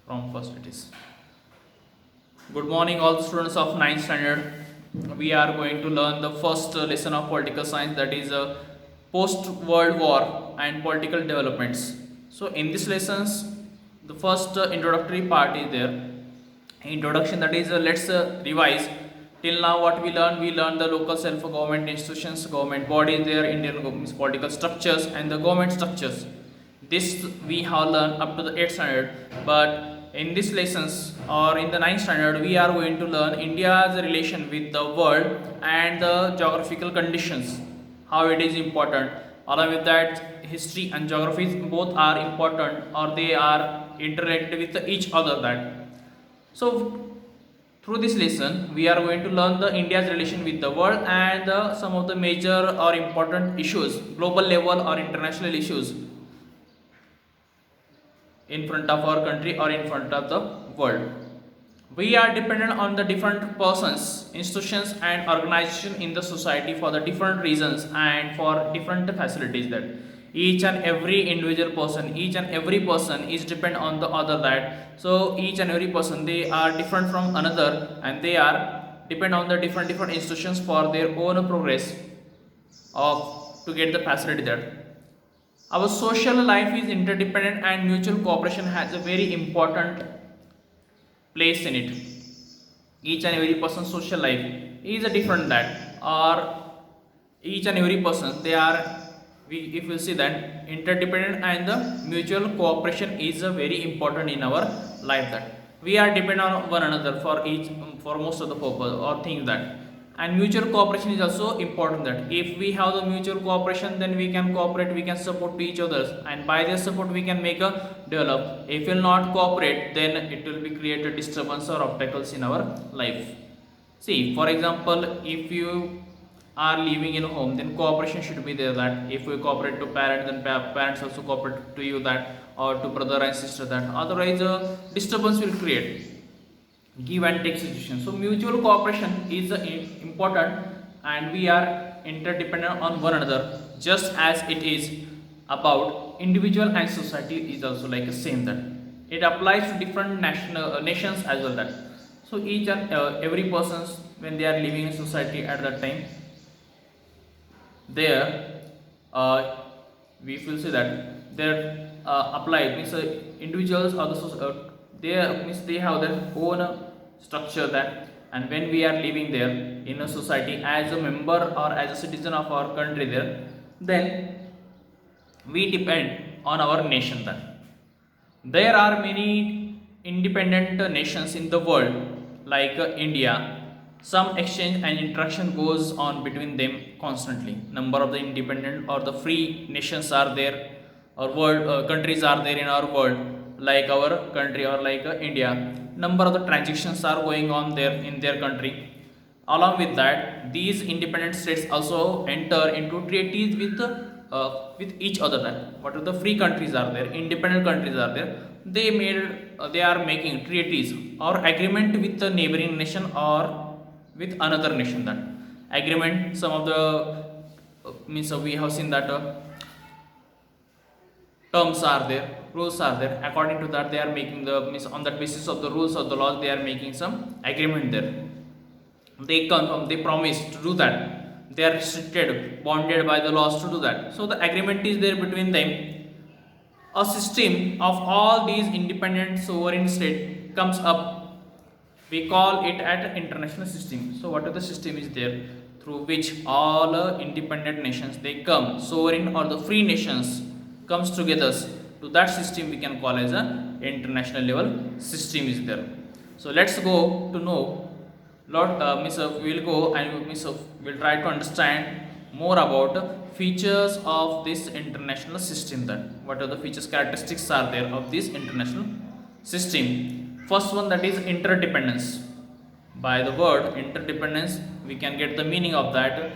from first it is. Good morning, all the students of ninth standard. We are going to learn the first lesson of political science, that is post World War and political developments. So, in these lessons, the first introductory part is there. Introduction, that is let's revise. Till now, what we learned? We learned the local self-government institutions, government bodies, their Indian political structures, and the government structures. This we have learned up to the 8th standard, but in these lessons or in the ninth standard, we are going to learn India's relation with the world and the geographical conditions, how it is important. Along with that, history and geography both are important, or they are interrelated with each other. So through this lesson, we are going to learn the India's relation with the world and some of the major or important issues, global level or international issues in front of our country or in front of the world. We are dependent on the different persons, institutions, and organizations in the society for the different reasons and for different facilities. That each and every individual person, each and every person is dependent on the other. That so each and every person, they are different from another, and they are depend on the different institutions for their own progress of to get the facility there. Our social life is interdependent, and mutual cooperation has a very important place in it. Each and every person's social life is a different that, or each and every person, they are, if you see that interdependent and the mutual cooperation is a very important in our life, that we are dependent on one another for each, for most of the purpose or things. That and mutual cooperation is also important, that if we have the mutual cooperation, then we can cooperate, we can support to each others, and by their support we can make a develop. If we will not cooperate, then it will be create a disturbance or obstacles in our life. See, for example, if you are living in a home, then cooperation should be there. That if we cooperate to parents, then parents also cooperate to you, that or to brother and sister, that otherwise disturbance will create, give and take situation. So mutual cooperation is important, and we are interdependent on one another, just as it is about individual and society is also like the same. That it applies to different nations as well. That so each and every persons, when they are living in society at that time, there we will say that their applied means individuals or the they means they have their own structure. That and when we are living there in a society as a member or as a citizen of our country there, then we depend on our nation. Then there are many independent nations in the world, like India. Some exchange and interaction goes on between them constantly. Number of the independent or the free nations are there, or world countries are there in our world, like our country or like India. Number of the transactions are going on there in their country. Along with that, these independent states also enter into treaties with each other. That what are the free countries are there, independent countries are there, they are making treaties or agreement with the neighboring nation or with another nation. That agreement, some of the means we have seen that terms are there, rules are there. According to that, they are making the means on that basis of the rules or the laws, they are making some agreement there. They confirm, they promise to do that. They are restricted, bonded by the laws to do that. So the agreement is there between them. A system of all these independent sovereign state comes up. We call it at international system. So what are the system is there through which all independent nations, they come, sovereign or the free nations comes together. To that system we can call as a international level system is there. So let's go to know lot we'll go and we'll try to understand more about features of this international system. That what are the features, characteristics are there of this international system. First one, that is interdependence. By the word interdependence, we can get the meaning of that,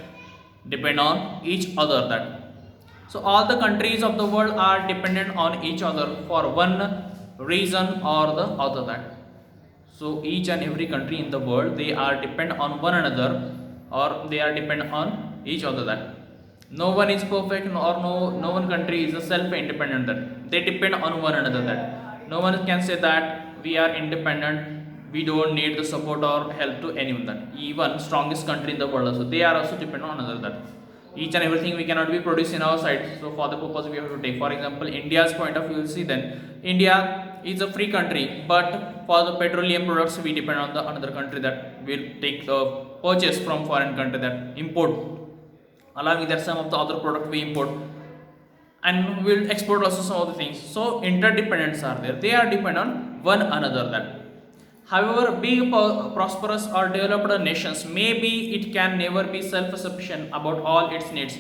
depend on each other. That so all the countries of the world are dependent on each other for one reason or the other. That so each and every country in the world, they are dependent on one another, or they are dependent on each other. That no one is perfect, or no one country is a self independent. That they depend on one another. That no one can say that we are independent, we don't need the support or help to anyone. That even strongest country in the world also, they are also dependent on another. That each and everything we cannot be produced in our side, so for the purpose we have to take, for example, India's point of view, you will see, then India is a free country, but for the petroleum products we depend on the another country that will take the purchase from foreign country, that import, along with that some of the other product we import, and will export also some of the things. So interdependence are there, they are dependent on one another. That however big prosperous or developed nations, maybe it can never be self-sufficient about all its needs.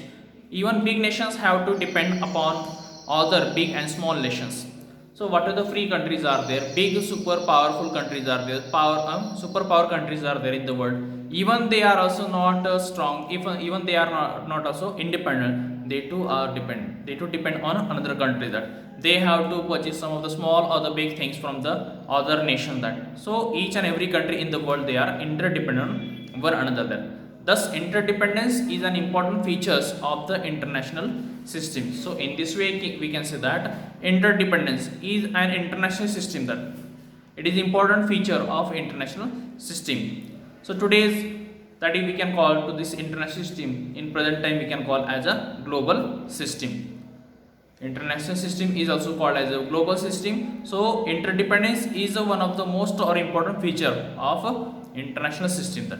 Even big nations have to depend upon other big and small nations. So what are the free countries are there, big super powerful countries are there, superpower countries are there in the world, even they are also not strong, even they are not also independent, they too are depend on another country, that they have to purchase some of the small or the big things from the other nation. That so each and every country in the world, they are interdependent on one another. That thus interdependence is an important features of the international system. So in this way we can say that interdependence is an international system, that it is important feature of international system. So today's, that is we can call to this international system, in present time we can call as a global system. International system is also called as a global system. So interdependence is one of the most or important feature of international system. That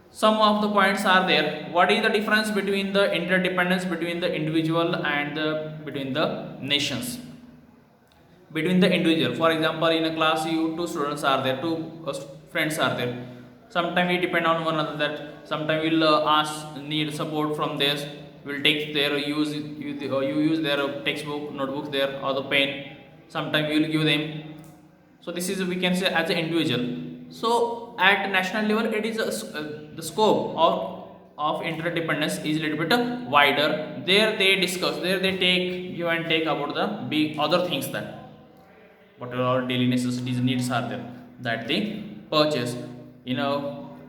some of the points are there. What is the difference between the interdependence between the individual and between the nations? Between the individual, for example, in a class you two students are there, two friends are there, sometimes we depend on one another. That sometimes we'll ask, need support from this, will take their you use their textbook, notebook there, or the pen, sometimes we will give them. So this is, we can say, as an individual. So at national level it is the scope of interdependence is a little bit wider. There they discuss, there they take you and take about the big other things, that whatever our daily necessities needs are there, that they purchase.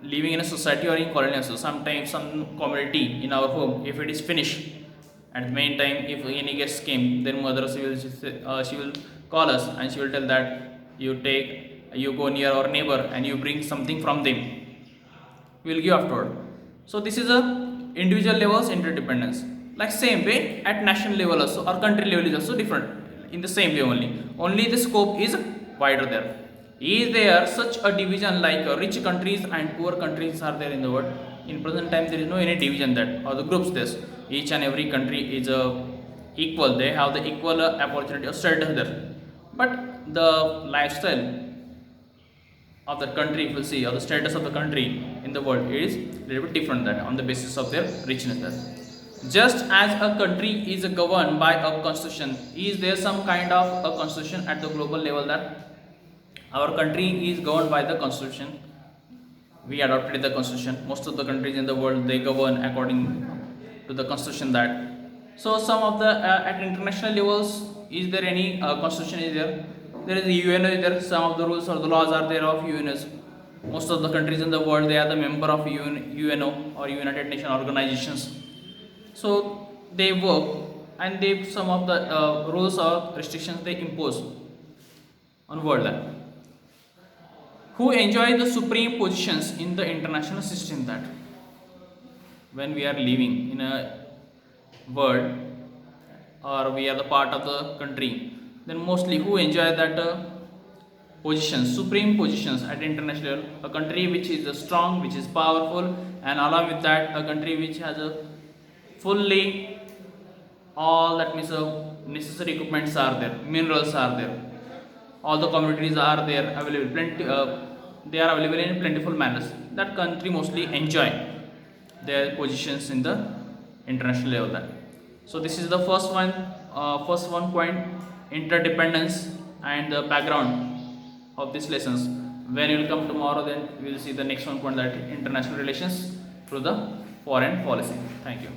Living in a society or in colony also, sometimes some community in our home, if it is finished, at the meantime if any guests came, then mother she will call us and she will tell that you go near our neighbor and you bring something from them, we will give afterward. So this is a individual levels interdependence. Like same way at national level also, or country level is also different, in the same way only the scope is wider there. Is there such a division like rich countries and poor countries are there in the world? In present time there is no any division, that or the groups this, each and every country is equal, they have the equal opportunity or status there. But the lifestyle of the country, if you see, or the status of the country in the world is a little bit different, that on the basis of their richness. That just as a country is governed by a constitution, is there some kind of a constitution at the global level, that our country is governed by the constitution, we adopted the constitution. Most of the countries in the world, they govern according to the constitution. That so some of the at international levels, is there any constitution is there? There is the UNO is there, some of the rules or the laws are there of UNO. Most of the countries in the world, they are the member of UNO or United Nations organizations. So they work, and they some of the rules or restrictions they impose on world level. Who enjoy the supreme positions in the international system? That when we are living in a world, or we are the part of the country, then mostly who enjoy that positions, supreme positions at international level? A country which is strong, which is powerful, and along with that a country which has a fully all that means necessary equipments are there, minerals are there, all the commodities are there available, they are available in plentiful manners. That country mostly enjoy their positions in the international level. That so this is the first one point, interdependence, and the background of these lessons. When you will come tomorrow, then we will see the next one point, that international relations through the foreign policy. Thank you.